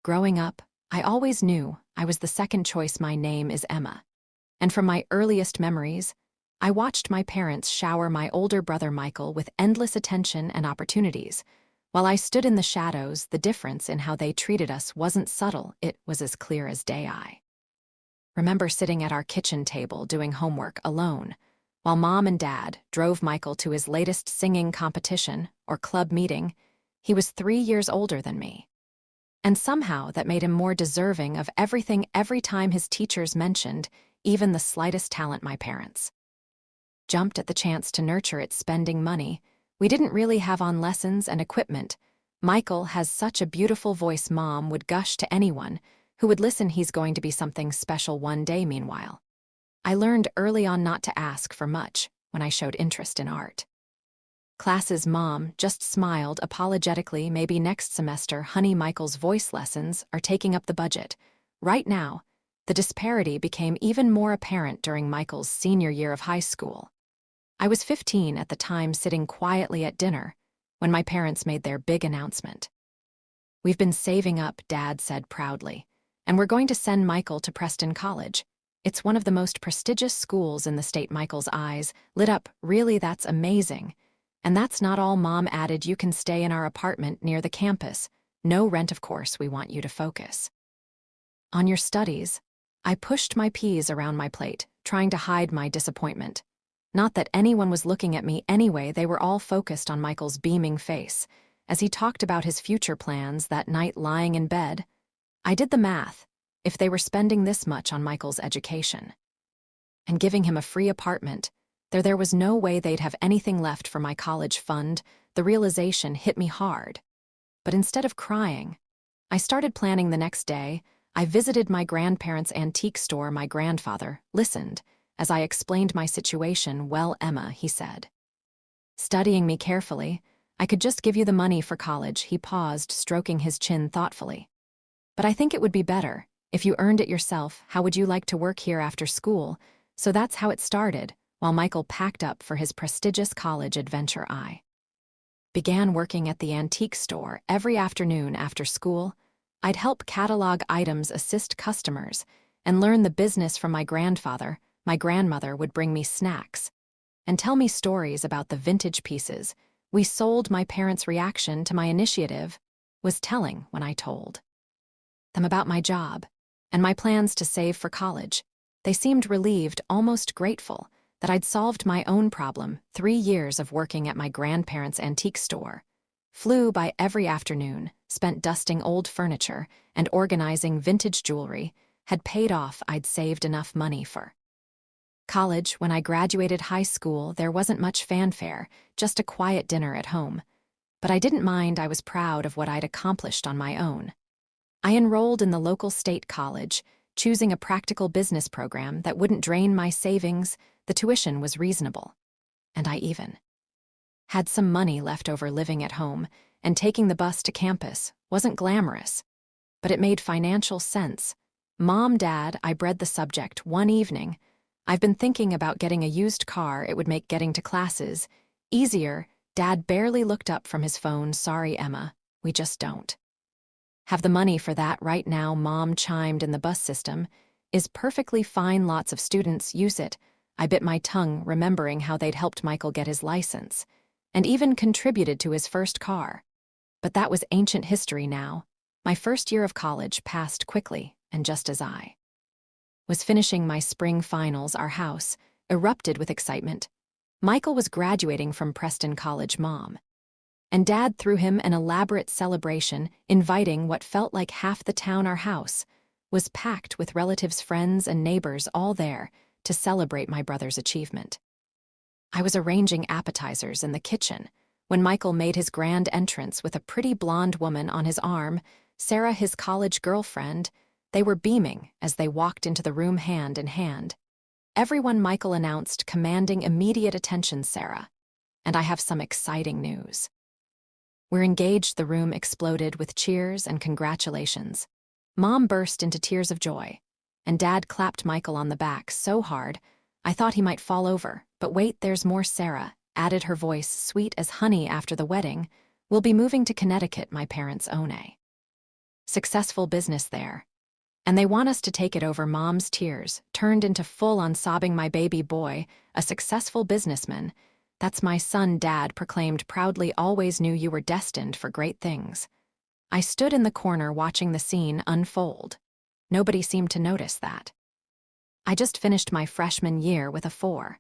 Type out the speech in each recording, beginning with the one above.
Growing up, I always knew I was the second choice. My name is Emma. And from my earliest memories, I watched my parents shower my older brother Michael with endless attention and opportunities. While I stood in the shadows, the difference in how they treated us wasn't subtle, it was as clear as day. I remember sitting at our kitchen table doing homework alone, while Mom and Dad drove Michael to his latest singing competition or club meeting. He was 3 years older than me. And somehow that made him more deserving of everything every time his teachers mentioned even the slightest talent. My parents jumped at the chance to nurture it, spending money we didn't really have on lessons and equipment. Michael has such a beautiful voice, Mom would gush to anyone who would listen. He's going to be something special one day. Meanwhile, I learned early on not to ask for much when I showed interest in art classes. Mom just smiled apologetically. Maybe next semester, honey. Michael's voice lessons are taking up the budget. Right now, the disparity became even more apparent during Michael's senior year of high school. I was 15 at the time, sitting quietly at dinner when my parents made their big announcement. "We've been saving up," Dad said proudly, "and we're going to send Michael to Preston College. It's one of the most prestigious schools in the state." Michael's eyes lit up. "Really? That's amazing. And that's not all," Mom added. "You can stay in our apartment near the campus. No rent, of course. We want you to focus on your studies." I pushed my peas around my plate, trying to hide my disappointment. Not that anyone was looking at me anyway. They were all focused on Michael's beaming face as he talked about his future plans that night lying in bed. I did the math. If they were spending this much on Michael's education and giving him a free apartment, there was no way they'd have anything left for my college fund. The realization hit me hard. But instead of crying, I started planning. The next day, I visited my grandparents' antique store. My grandfather listened as I explained my situation. "Well, Emma," he said, studying me carefully, "I could just give you the money for college." He paused, stroking his chin thoughtfully. "But I think it would be better if you earned it yourself. How would you like to work here after school?" So that's how it started. While Michael packed up for his prestigious college adventure, I began working at the antique store every afternoon after school. I'd help catalog items, assist customers, and learn the business from my grandfather. My grandmother would bring me snacks and tell me stories about the vintage pieces we sold. My parents' reaction to my initiative was telling when I told them about my job and my plans to save for college. They seemed relieved, almost grateful, that I'd solved my own problem. 3 years of working at my grandparents' antique store flew by. Every afternoon, spent dusting old furniture and organizing vintage jewelry, had paid off. I'd saved enough money for college. When I graduated high school, there wasn't much fanfare, just a quiet dinner at home. But I didn't mind. I was proud of what I'd accomplished on my own. I enrolled in the local state college, choosing a practical business program that wouldn't drain my savings. The tuition was reasonable, and I even had some money left over. Living at home and taking the bus to campus wasn't glamorous, but it made financial sense. "Mom, Dad," I bred the subject one evening, "I've been thinking about getting a used car. It would make getting to classes easier." Dad barely looked up from his phone. "Sorry, Emma, we just don't have the money for that right now." Mom chimed in. "The bus system is perfectly fine. Lots of students use it." I bit my tongue, remembering how they'd helped Michael get his license and even contributed to his first car. But that was ancient history now. My first year of college passed quickly, and just as I was finishing my spring finals, our house erupted with excitement. Michael was graduating from Preston College. Mom and Dad threw him an elaborate celebration, inviting what felt like half the town. Our house was packed with relatives, friends, and neighbors, all there to celebrate my brother's achievement. I was arranging appetizers in the kitchen when Michael made his grand entrance with a pretty blonde woman on his arm, Sarah, his college girlfriend. They were beaming as they walked into the room hand in hand. "Everyone," Michael announced, commanding immediate attention. "Sarah and I have some exciting news. We're engaged." The room exploded with cheers and congratulations. Mom burst into tears of joy, and Dad clapped Michael on the back so hard I thought he might fall over. "But wait, there's more." Sarah added, her voice sweet as honey. "After the wedding, we'll be moving to Connecticut. My parents own a successful business there. And they want us to take it over Mom's tears, turned into full-on sobbing my baby boy, a successful businessman. That's my son, Dad proclaimed proudly, always knew you were destined for great things. I stood in the corner watching the scene unfold. Nobody seemed to notice that. I just finished my freshman year with a 4.0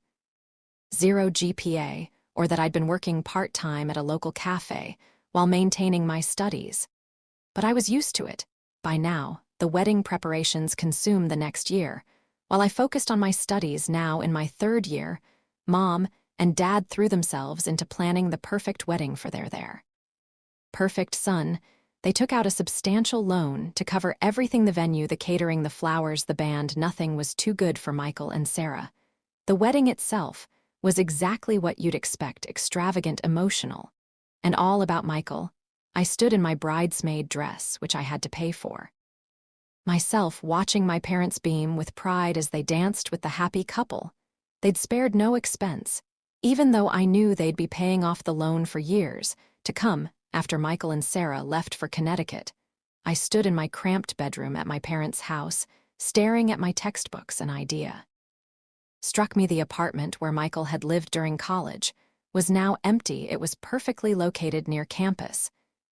GPA, or that I'd been working part-time at a local cafe while maintaining my studies. But I was used to it. By now, the wedding preparations consumed the next year. While I focused on my studies now in my 3rd year, Mom and Dad threw themselves into planning the perfect wedding for their perfect son. They took out a substantial loan to cover everything: the venue, the catering, the flowers, the band. Nothing was too good for Michael and Sarah. The wedding itself was exactly what you'd expect: extravagant, emotional, and all about Michael. I stood in my bridesmaid dress, which I had to pay for myself, watching my parents beam with pride as they danced with the happy couple. They'd spared no expense, even though I knew they'd be paying off the loan for years to come. After Michael and Sarah left for Connecticut, I stood in my cramped bedroom at my parents' house, staring at my textbooks. An idea struck me. The apartment where Michael had lived during college was now empty. It was perfectly located near campus,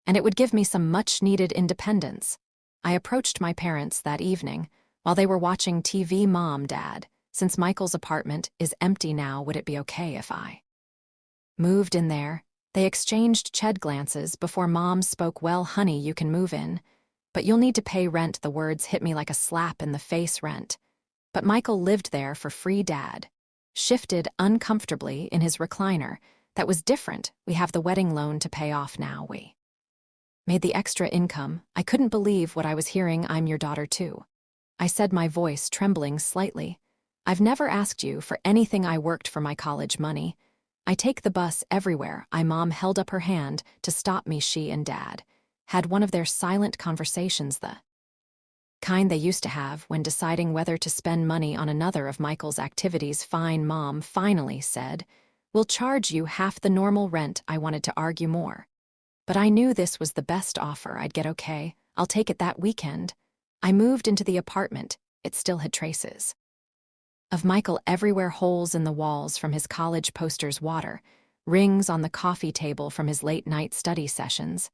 and it would give me some much-needed independence. I approached my parents that evening while they were watching TV. Mom, Dad, since Michael's apartment is empty now, would it be okay if I moved in there? They exchanged chid glances before Mom spoke. Well, honey, you can move in, but you'll need to pay rent. The words hit me like a slap in the face. Rent? But Michael lived there for free. Dad shifted uncomfortably in his recliner. That was different. We have the wedding loan to pay off now. We made the extra income. I couldn't believe what I was hearing. I'm your daughter too, I said, my voice trembling slightly. I've never asked you for anything. I worked for my college money. I take the bus everywhere. Mom held up her hand to stop me. She and Dad had one of their silent conversations, the kind they used to have when deciding whether to spend money on another of Michael's activities. Fine, Mom finally said. We'll charge you half the normal rent. I wanted to argue more, but I knew this was the best offer I'd get. Okay, I'll take it. That weekend, I moved into the apartment. It still had traces of Michael everywhere: holes in the walls from his college posters, water rings on the coffee table from his late-night study sessions.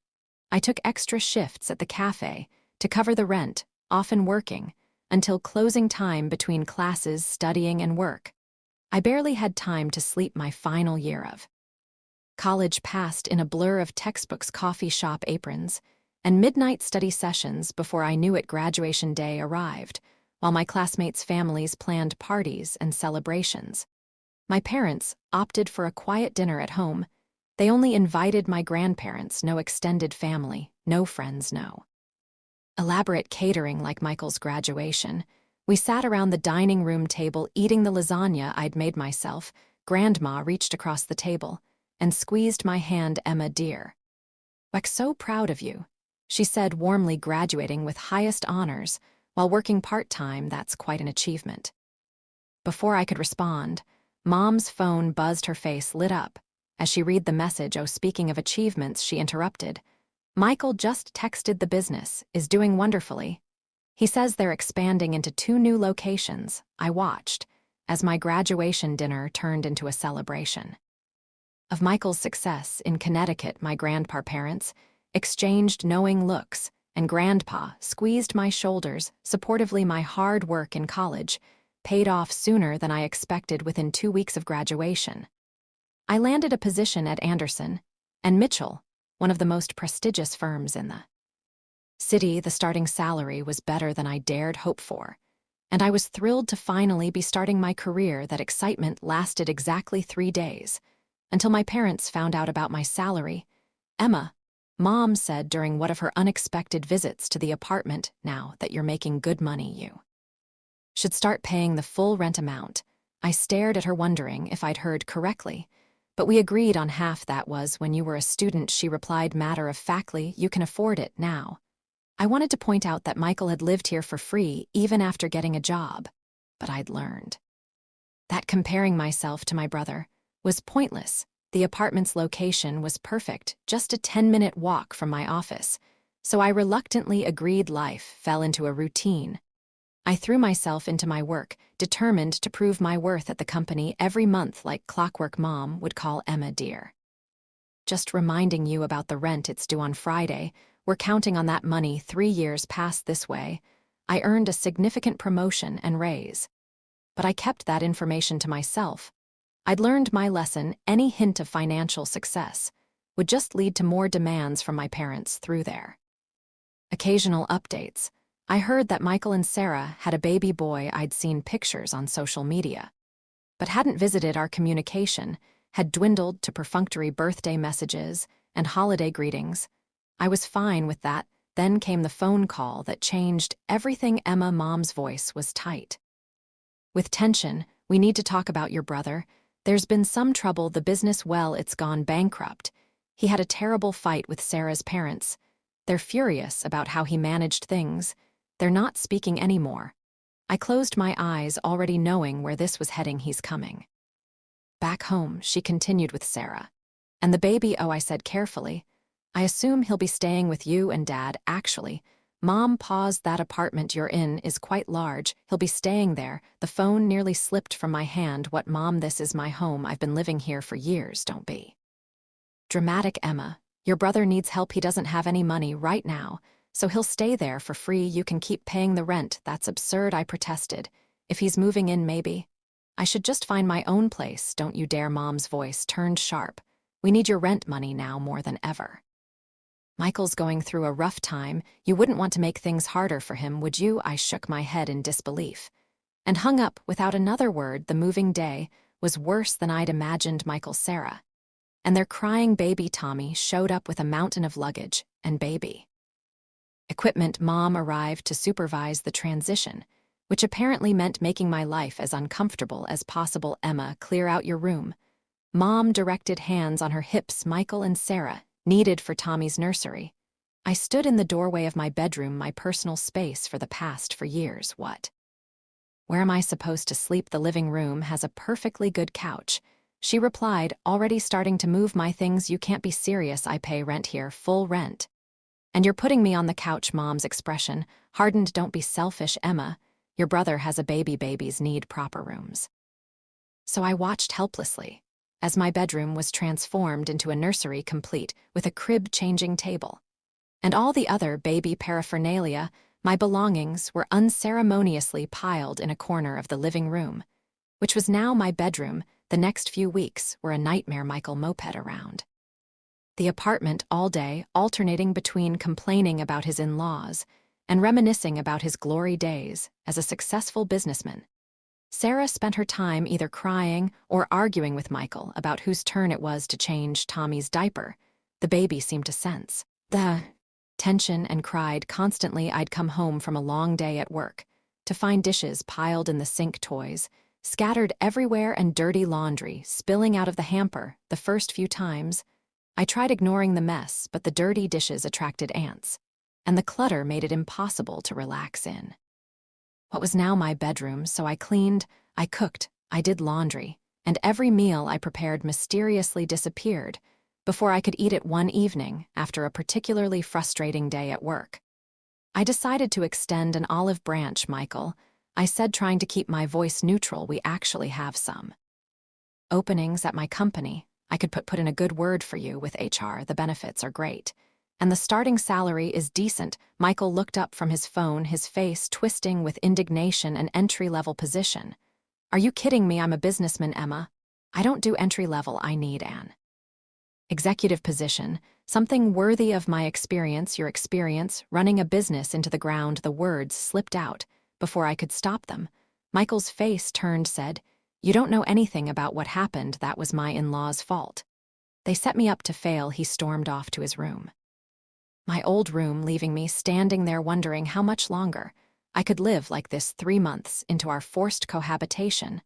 I took extra shifts at the cafe to cover the rent, often working until closing time between classes, studying and work. I barely had time to sleep. My final year of college passed in a blur of textbooks, coffee shop aprons, and midnight study sessions. Before I knew it, graduation day arrived, while my classmates' families planned parties and celebrations. My parents opted for a quiet dinner at home. They only invited my grandparents, no extended family, no friends, no elaborate catering like Michael's graduation. We sat around the dining room table eating the lasagna I'd made myself. Grandma reached across the table and squeezed my hand. Emma, dear, we're so proud of you, she said warmly. Graduating with highest honors while working part-time, that's quite an achievement. Before I could respond, Mom's phone buzzed. Her face lit up as she read the message. Oh, speaking of achievements, she interrupted. Michael just texted. The business is doing wonderfully. He says they're expanding into 2 new locations. I watched as my graduation dinner turned into a celebration of Michael's success in Connecticut. My grandparents exchanged knowing looks, and Grandpa squeezed my shoulders supportively. My hard work in college paid off sooner than I expected. Within 2 weeks of graduation, I landed a position at Anderson and Mitchell, one of the most prestigious firms in the city. The starting salary was better than I dared hope for, and I was thrilled to finally be starting my career. That excitement lasted exactly 3 days, until my parents found out about my salary. Emma, Mom said during one of her unexpected visits to the apartment, now that you're making good money, you should start paying the full rent amount. I stared at her, wondering if I'd heard correctly. But we agreed on half. That was when you were a student, she replied matter-of-factly. You can afford it now. I wanted to point out that Michael had lived here for free even after getting a job, but I'd learned that comparing myself to my brother was pointless. The apartment's location was perfect, just a 10-minute walk from my office, So I reluctantly agreed. Life fell into a routine. I threw myself into my work, determined to prove my worth at the company every month like clockwork. Mom would call Emma dear. Just reminding you about the rent, it's due on Friday. We're counting on that money. 3 years passed this way. I earned a significant promotion and raise. But I kept that information to myself. I'd learned my lesson. Any hint of financial success would just lead to more demands from my parents through their occasional updates. I heard that Michael and Sarah had a baby boy. I'd seen pictures on social media, but hadn't visited. Our communication had dwindled to perfunctory birthday messages and holiday greetings. I was fine with that. Then came the phone call that changed everything. Emma, Mom's voice was tight, with tension. We need to talk about your brother. There's been some trouble. The business, well, it's gone bankrupt. He had a terrible fight with Sarah's parents. They're furious about how he managed things. They're not speaking anymore. I closed my eyes, already knowing where this was heading. He's coming back home, she continued, with Sarah. And the baby? Oh, I said carefully. I assume he'll be staying with you and Dad. Actually, Mom paused. That apartment you're in is quite large. He'll be staying there. The phone nearly slipped from my hand. What, Mom? This is my home. I've been living here for years. Don't be dramatic, Emma. Your brother needs help. He doesn't have any money right now, so he'll stay there for free. You can keep paying the rent. That's absurd, I protested. If he's moving in, maybe I should just find my own place. Don't you dare. Mom's voice turned sharp. We need your rent money now more than ever. Michael's going through a rough time. You wouldn't want to make things harder for him, would you? I shook my head in disbelief and hung up without another word. The moving day was worse than I'd imagined. Michael, Sarah, and their crying baby Tommy showed up with a mountain of luggage and baby equipment. Mom arrived to supervise the transition, which apparently meant making my life as uncomfortable as possible. Emma, clear out your room. Mom directed, hands on her hips. Michael and Sarah needed for Tommy's nursery. I stood in the doorway of my bedroom, my personal space for the past 4 years. What? Where am I supposed to sleep? The living room has a perfectly good couch, she replied, already starting to move my things. You can't be serious. I pay rent here, full rent. And you're putting me on the couch. Mom's expression hardened. Don't be selfish, Emma. Your brother has a baby. Babies need proper rooms. So I watched helplessly as my bedroom was transformed into a nursery, complete with a crib-changing table and all the other baby paraphernalia. My belongings were unceremoniously piled in a corner of the living room, which was now my bedroom. The next few weeks were a nightmare. Michael moped around the apartment all day, alternating between complaining about his in-laws and reminiscing about his glory days as a successful businessman. Sarah spent her time either crying or arguing with Michael about whose turn it was to change Tommy's diaper. The baby seemed to sense the tension and cried constantly. I'd come home from a long day at work to find dishes piled in the sink, toys scattered everywhere, and dirty laundry spilling out of the hamper. The first few times, I tried ignoring the mess, but the dirty dishes attracted ants, and the clutter made it impossible to relax in what was now my bedroom. So I cleaned, I cooked, I did laundry, and every meal I prepared mysteriously disappeared before I could eat it. One evening, after a particularly frustrating day at work, I decided to extend an olive branch. Michael, I said, trying to keep my voice neutral, we actually have some openings at my company. I could put in a good word for you with HR. The benefits are great, and the starting salary is decent. Michael looked up from his phone, his face twisting with indignation. An entry-level position? Are you kidding me? I'm a businessman, Emma. I don't do entry-level. I need an executive position, something worthy of my experience. Your experience running a business into the ground. The words slipped out before I could stop them. Michael's face turned, said, you don't know anything about what happened. That was my in-laws' fault. They set me up to fail. He stormed off to his room, my old room, leaving me standing there wondering how much longer I could live like this. 3 months into our forced cohabitation,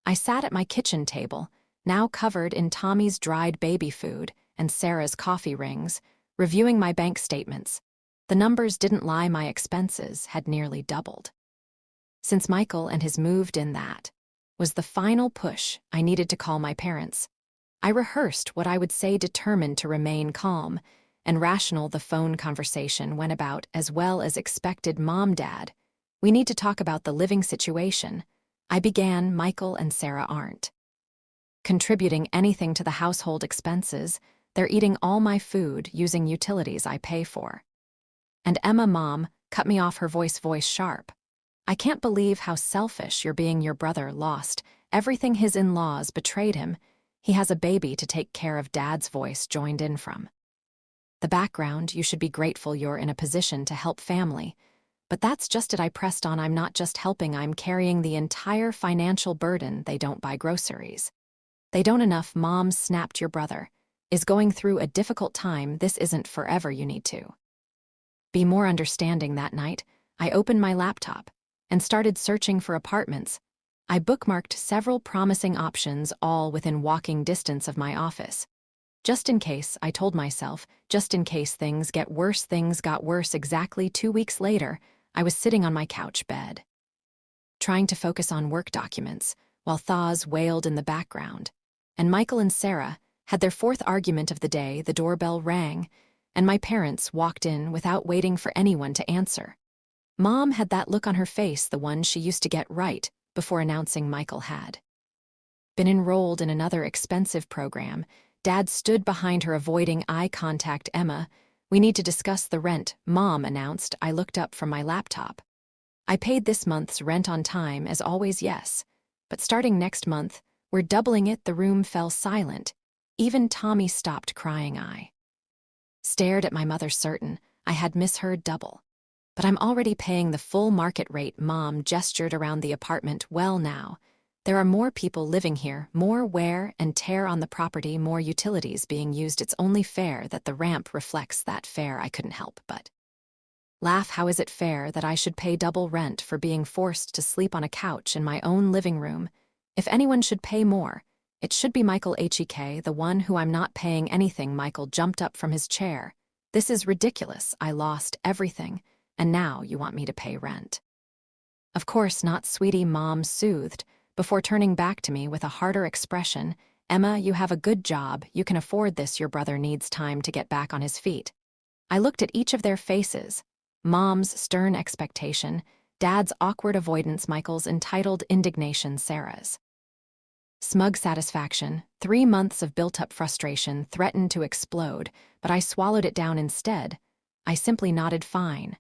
I sat at my kitchen table, now covered in Tommy's dried baby food and Sarah's coffee rings, reviewing my bank statements. The numbers didn't lie. My expenses had nearly doubled since Michael and his moved in. That was the final push. I needed to call my parents. I rehearsed what I would say, determined to remain calm and rational the phone conversation went about as well as expected. Mom, Dad, we need to talk about the living situation. I began. Michael and Sarah aren't contributing anything to the household expenses. They're eating all my food using utilities I pay for. And Emma, Mom, cut me off, her voice sharp. I can't believe how selfish you're being. Your brother lost everything. His in-laws betrayed him. He has a baby to take care of. Dad's voice joined in from the background. You should be grateful you're in a position to help family. But that's just it, I pressed on. I'm not just helping, I'm carrying the entire financial burden. They don't buy groceries. They don't enough. Mom snapped. Your brother is going through a difficult time. This isn't forever. You need to be more understanding. That night, I opened my laptop and started searching for apartments. I bookmarked several promising options, all within walking distance of my office. Just in case, I told myself, just in case things get worse. Things got worse. Exactly 2 weeks later, I was sitting on my couch bed, trying to focus on work documents, while Thaz wailed in the background. And Michael and Sarah had their fourth argument of the day. The doorbell rang, and my parents walked in without waiting for anyone to answer. Mom had that look on her face, the one she used to get right before announcing Michael had been enrolled in another expensive program. Dad stood behind her, avoiding eye contact. Emma, we need to discuss the rent, Mom announced. I looked up from my laptop. I paid this month's rent on time, as always, yes. But starting next month, we're doubling it. The room fell silent. Even Tommy stopped crying. I stared at my mother, certain I had misheard. Double. But I'm already paying the full market rate. Mom gestured around the apartment. Well, now, there are more people living here, more wear and tear on the property, more utilities being used. It's only fair that the ramp reflects that fare. I couldn't help but laugh. How is it fair that I should pay double rent for being forced to sleep on a couch in my own living room? If anyone should pay more, it should be Michael Hek, the one who I'm not paying anything. Michael jumped up from his chair. This is ridiculous. I lost everything, and now you want me to pay rent? Of course not, sweetie, Mom soothed, before turning back to me with a harder expression. Emma, you have a good job. You can afford this. Your brother needs time to get back on his feet. I looked at each of their faces. Mom's stern expectation, Dad's awkward avoidance, Michael's entitled indignation, Sarah's smug satisfaction. 3 months of built-up frustration threatened to explode, but I swallowed it down instead. I simply nodded fine.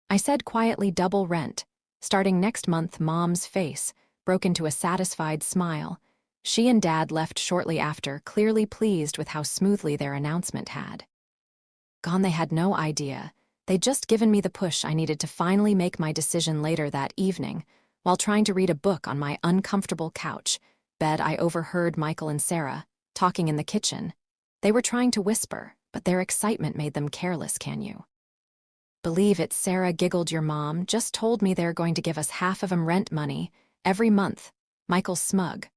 I said quietly, double rent, starting next month. Mom's face broke into a satisfied smile. She and Dad left shortly after, clearly pleased with how smoothly their announcement had gone. They had no idea. They'd just given me the push I needed to finally make my decision. Later that evening, while trying to read a book on my uncomfortable couch bed, I overheard Michael and Sarah talking in the kitchen. They were trying to whisper, but their excitement made them careless. Can you believe it? Sarah giggled. Your mom just told me they're going to give us half of rent money every month. Michael's smug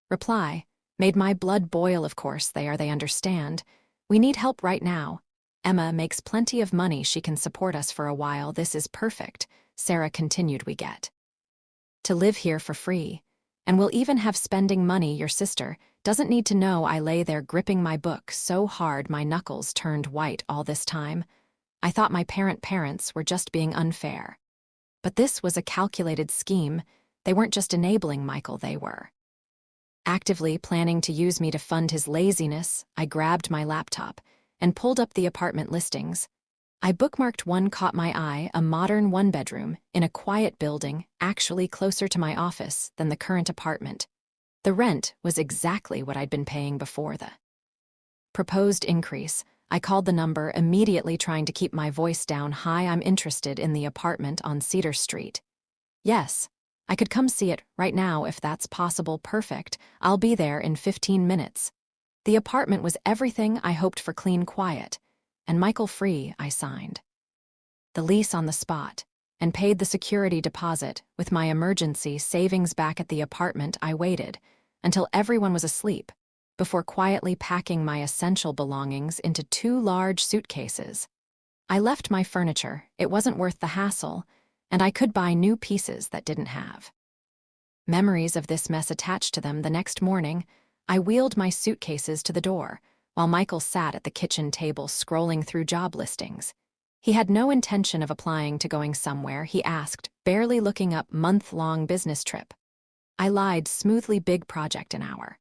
reply made my blood boil. Of course they are. They understand. We need help right now. Emma makes plenty of money. She can support us for a while. This is perfect, Sarah continued. We get to live here for free, and we'll even have spending money. Your sister doesn't need to know. I lay there gripping my book so hard my knuckles turned white. All this time, I thought my parents were just being unfair. But this was a calculated scheme. They weren't just enabling Michael, they were actively planning to use me to fund his laziness. I grabbed my laptop and pulled up the apartment listings. I bookmarked one caught my eye, a modern one-bedroom in a quiet building, actually closer to my office than the current apartment. The rent was exactly what I'd been paying before the proposed increase. I called the number immediately, trying to keep my voice down. Hi, I'm interested in the apartment on Cedar Street. Yes, I could come see it right now if that's possible. Perfect, I'll be there in 15 minutes. The apartment was everything I hoped for, clean, quiet, and Michael free. I signed the lease on the spot and paid the security deposit with my emergency savings. Back at the apartment, I waited until everyone was asleep before quietly packing my essential belongings into 2 large suitcases. I left my furniture. It wasn't worth the hassle, and I could buy new pieces that didn't have memories of this mess attached to them. The next morning, I wheeled my suitcases to the door, while Michael sat at the kitchen table scrolling through job listings. He had no intention of applying to going somewhere, he asked, barely looking up month-long business trip. I lied, smoothly, big project an hour.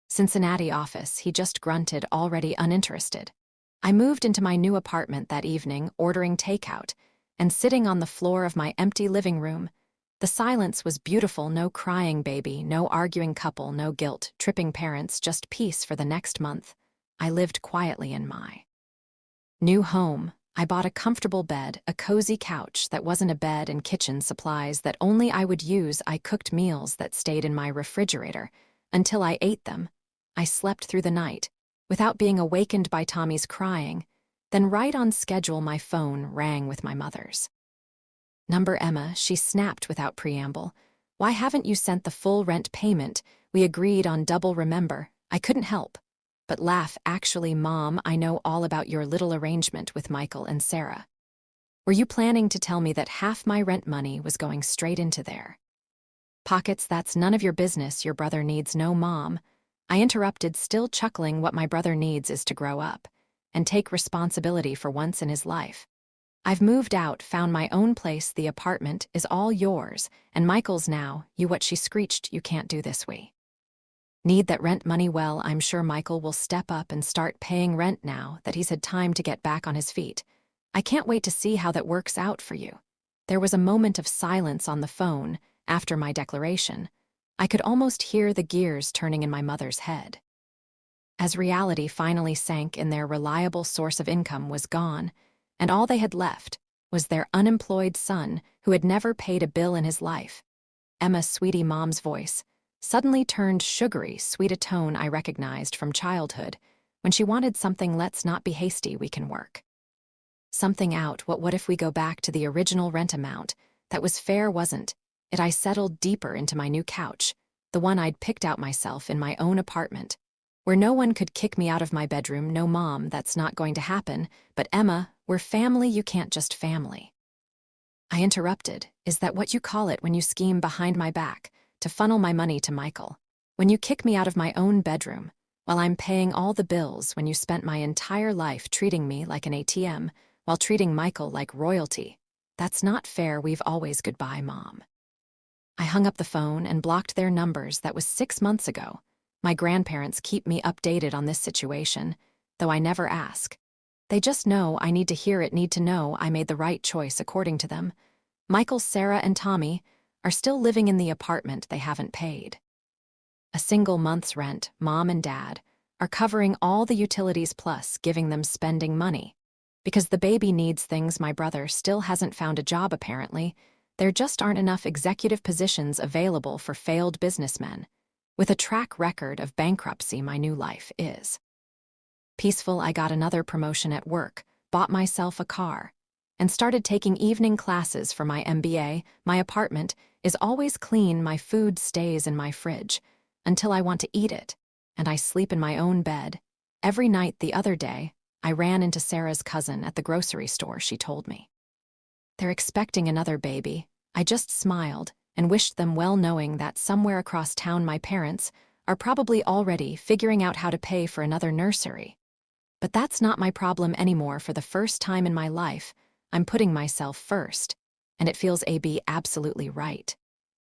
Cincinnati office, he just grunted, already uninterested. I moved into my new apartment that evening, ordering takeout, and sitting on the floor of my empty living room. The silence was beautiful, no crying baby, no arguing couple, no guilt, tripping parents, just peace for the next month. I lived quietly in my new home. I bought a comfortable bed, a cozy couch that wasn't a bed, and kitchen supplies that only I would use. I cooked meals that stayed in my refrigerator until I ate them. I slept through the night, without being awakened by Tommy's crying. Then right on schedule my phone rang with my mother's number. Emma, she snapped without preamble. Why haven't you sent the full rent payment? We agreed on double. Remember? I couldn't help but laugh. Actually, Mom, I know all about your little arrangement with Michael and Sarah. Were you planning to tell me that half my rent money was going straight into their pockets? That's none of your business. Your brother needs no mom. I interrupted, still chuckling. What my brother needs is to grow up and take responsibility for once in his life. I've moved out, found my own place. The apartment is all yours, and Michael's now. You what? She screeched. You can't do this. We need that rent money. Well, I'm sure Michael will step up and start paying rent now that he's had time to get back on his feet. I can't wait to see how that works out for you. There was a moment of silence on the phone after my declaration. I could almost hear the gears turning in my mother's head. As reality finally sank in, their reliable source of income was gone, and all they had left was their unemployed son who had never paid a bill in his life. Emma, sweetie, Mom's voice suddenly turned sugary, sweet, a tone I recognized from childhood when she wanted something. Let's not be hasty, we can work something out. What if we go back to the original rent amount? That was fair, wasn't it? I settled deeper into my new couch, the one I'd picked out myself in my own apartment, where no one could kick me out of my bedroom. No, Mom, that's not going to happen. But Emma, we're family. You can't just family. I interrupted. Is that what you call it when you scheme behind my back to funnel my money to Michael? When you kick me out of my own bedroom while I'm paying all the bills? When you spent my entire life treating me like an ATM while treating Michael like royalty? That's not fair. We've always. Goodbye, Mom. I hung up the phone and blocked their numbers. That was 6 months ago. My grandparents keep me updated on this situation, though I never ask. They just know I need to hear it, need to know I made the right choice according to them. Michael, Sarah, and Tommy are still living in the apartment they haven't paid a single month's rent. Mom and Dad are covering all the utilities plus giving them spending money. Because the baby needs things. My brother still hasn't found a job apparently. There just aren't enough executive positions available for failed businessmen. With a track record of bankruptcy, my new life is peaceful. I got another promotion at work, bought myself a car, and started taking evening classes for my MBA. My apartment is always clean. My food stays in my fridge until I want to eat it, and I sleep in my own bed every night. The other day, I ran into Sarah's cousin at the grocery store. She told me they're expecting another baby. I just smiled and wished them well, knowing that somewhere across town my parents are probably already figuring out how to pay for another nursery. But that's not my problem anymore. For the first time in my life, I'm putting myself first, and it feels absolutely right.